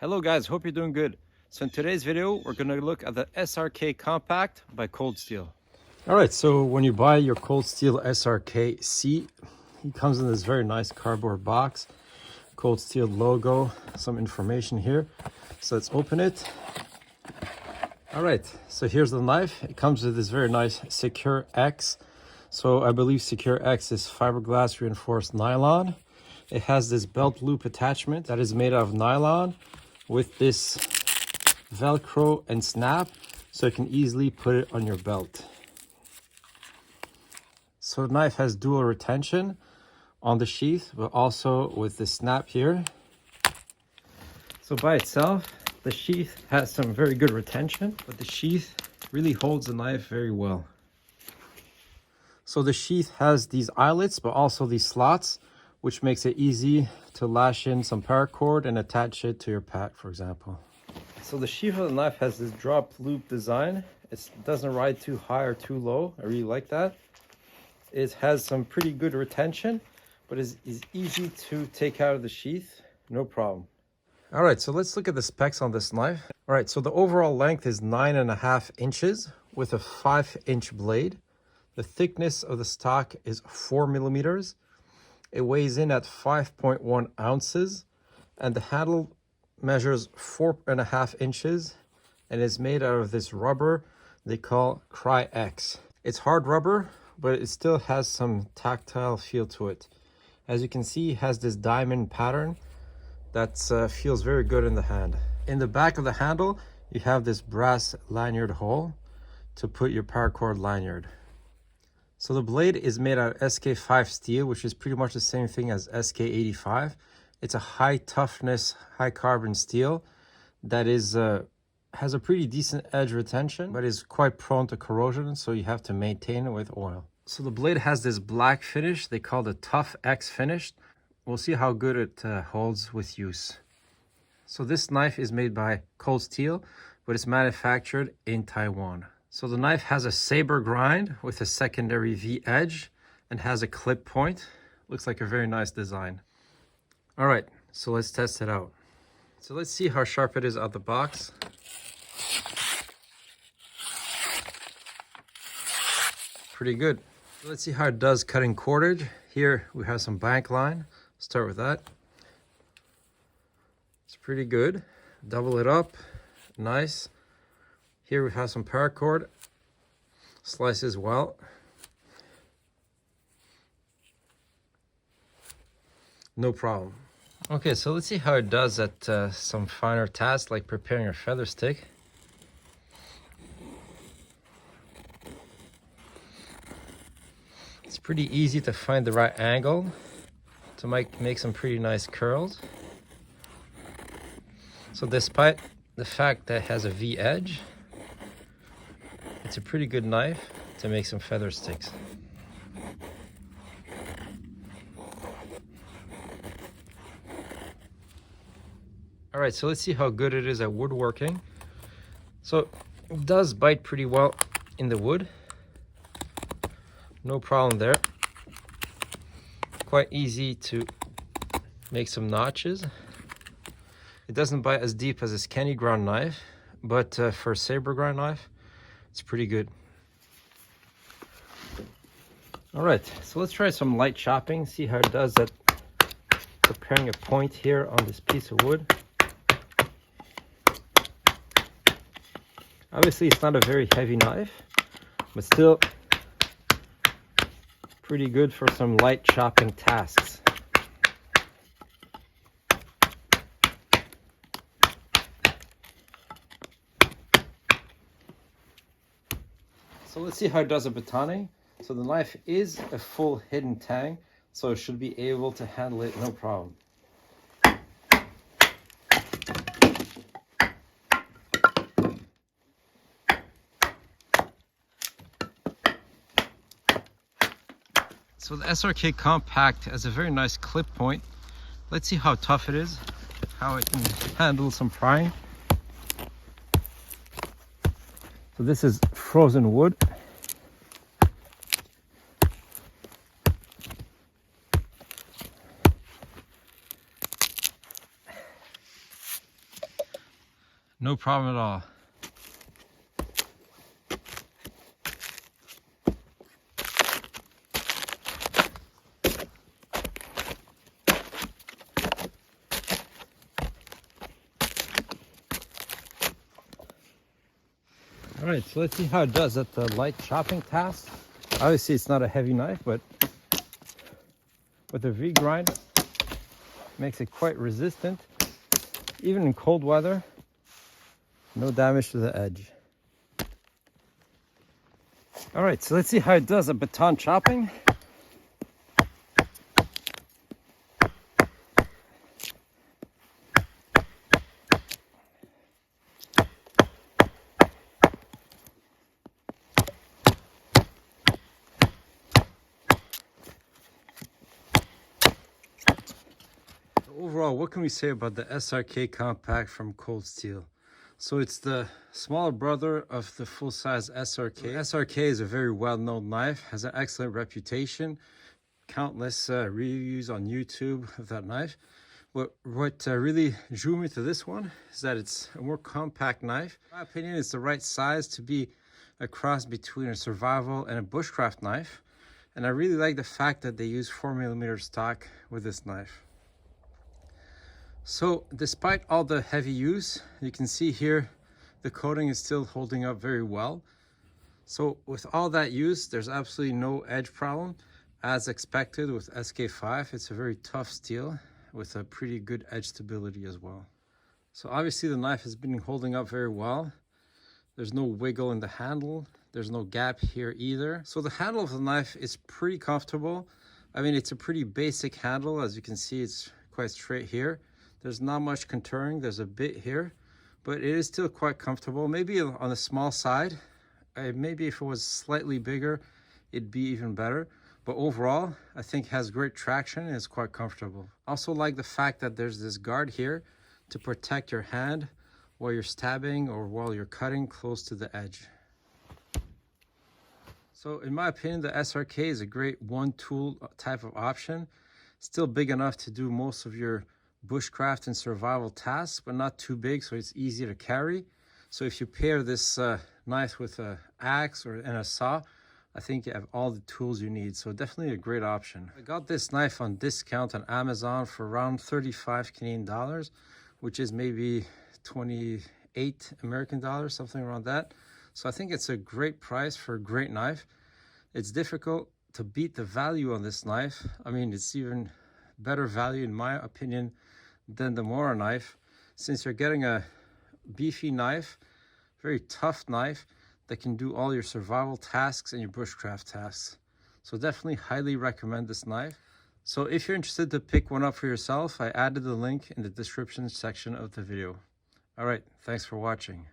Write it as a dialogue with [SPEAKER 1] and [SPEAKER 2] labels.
[SPEAKER 1] Hello guys, hope you're doing good. So in today's video, we're going to look at the SRK Compact by Cold Steel.
[SPEAKER 2] All right, so when you buy your Cold Steel SRK-C, it comes in this very nice cardboard box. Cold Steel logo, some information here. So let's open it. All right, so here's the knife. It comes with this very nice Secure X. So I believe Secure X is fiberglass reinforced nylon. It has this belt loop attachment that is made out of nylon with this Velcro and snap, so you can easily put it on your belt. So the knife has dual retention on the sheath, but also with the snap here.
[SPEAKER 1] So by itself, the sheath has some very good retention, but the sheath really holds the knife very well.
[SPEAKER 2] So the sheath has these eyelets, but also these slots, which makes it easy to lash in some paracord and attach it to your pad, for example.
[SPEAKER 1] So the sheath of the knife has this drop loop design. It doesn't ride too high or too low. I really like that. It has some pretty good retention, but is easy to take out of the sheath, no problem.
[SPEAKER 2] All right, so let's look at the specs on this knife. All right, so the overall length is 9.5 inches with a 5-inch blade. The thickness of the stock is 4 millimeters. It weighs in at 5.1 ounces, and the handle measures 4.5 inches and is made out of this rubber they call Cry-X. It's hard rubber, but it still has some tactile feel to it. As you can see, it has this diamond pattern that feels very good in the hand. In the back of the handle, you have this brass lanyard hole to put your paracord lanyard. So the blade is made out of SK5 steel, which is pretty much the same thing as SK85. It's a high toughness, high carbon steel that is has a pretty decent edge retention, but is quite prone to corrosion, so you have to maintain it with oil. So the blade has this black finish they call the Tough X finish. We'll see how good it holds with use. So this knife is made by Cold Steel, but it's manufactured in Taiwan. So the knife has a saber grind with a secondary V edge and has a clip point. Looks like a very nice design. All right, so let's test it out. So let's see how sharp it is out the box. Pretty good. Let's see how it does cutting cordage. Here we have some bank line. Start with that. It's pretty good. Double it up. Nice. Here we have some paracord. Slices well. No problem. Okay, so let's see how it does at some finer tasks like preparing a feather stick. It's pretty easy to find the right angle to make some pretty nice curls. So despite the fact that it has a V edge, it's a pretty good knife to make some feather sticks. All right, so let's see how good it is at woodworking. So it does bite pretty well in the wood. No problem there. Quite easy to make some notches. It doesn't bite as deep as a skinny ground knife, but for a saber grind knife, it's pretty good.
[SPEAKER 1] All right, so let's try some light chopping, see how it does at preparing a point here on this piece of wood. Obviously, it's not a very heavy knife, but still pretty good for some light chopping tasks. So let's see how it does at batoning. So the knife is a full hidden tang, so it should be able to handle it no problem. So the SRK Compact has a very nice clip point. Let's see how tough it is, how it can handle some prying. So this is frozen wood. No problem at all. All right, so let's see how it does at the light chopping task. Obviously it's not a heavy knife, but with the V-grind, makes it quite resistant. Even in cold weather, no damage to the edge. All right, so let's see how it does at baton chopping. Overall, what can we say about the SRK Compact from Cold Steel? So it's the smaller brother of the full-size SRK. SRK is a very well-known knife, has an excellent reputation, countless reviews on YouTube of that knife. What really drew me to this one is that it's a more compact knife. In my opinion, it's the right size to be a cross between a survival and a bushcraft knife. And I really like the fact that they use 4mm stock with this knife. So despite all the heavy use, you can see here the coating is still holding up very well. So with all that use, there's absolutely no edge problem. As expected with SK5, it's a very tough steel with a pretty good edge stability as well. So obviously the knife has been holding up very well. There's no wiggle in the handle. There's no gap here either. So the handle of the knife is pretty comfortable. I mean, it's a pretty basic handle. As you can see, it's quite straight here. There's not much contouring. There's a bit here, but it is still quite comfortable. Maybe on the small side. Maybe if it was slightly bigger, it'd be even better. But overall, I think it has great traction and it's quite comfortable. Also like the fact that there's this guard here to protect your hand while you're stabbing or while you're cutting close to the edge. So in my opinion, the SRK is a great one tool type of option. Still big enough to do most of your bushcraft and survival tasks, but not too big, so it's easy to carry. So if you pair this knife with an axe and a saw, I think you have all the tools you need. So definitely a great option. I got this knife on discount on Amazon for around 35 Canadian dollars, which is maybe 28 American dollars, something around that. So I think it's a great price for a great knife. It's difficult to beat the value on this knife. I mean, it's even better value in my opinion than the Mora knife, since you're getting a beefy knife, very tough knife that can do all your survival tasks and your bushcraft tasks. So definitely highly recommend this knife. So if you're interested to pick one up for yourself, I added the link in the description section of the video. All right, thanks for watching.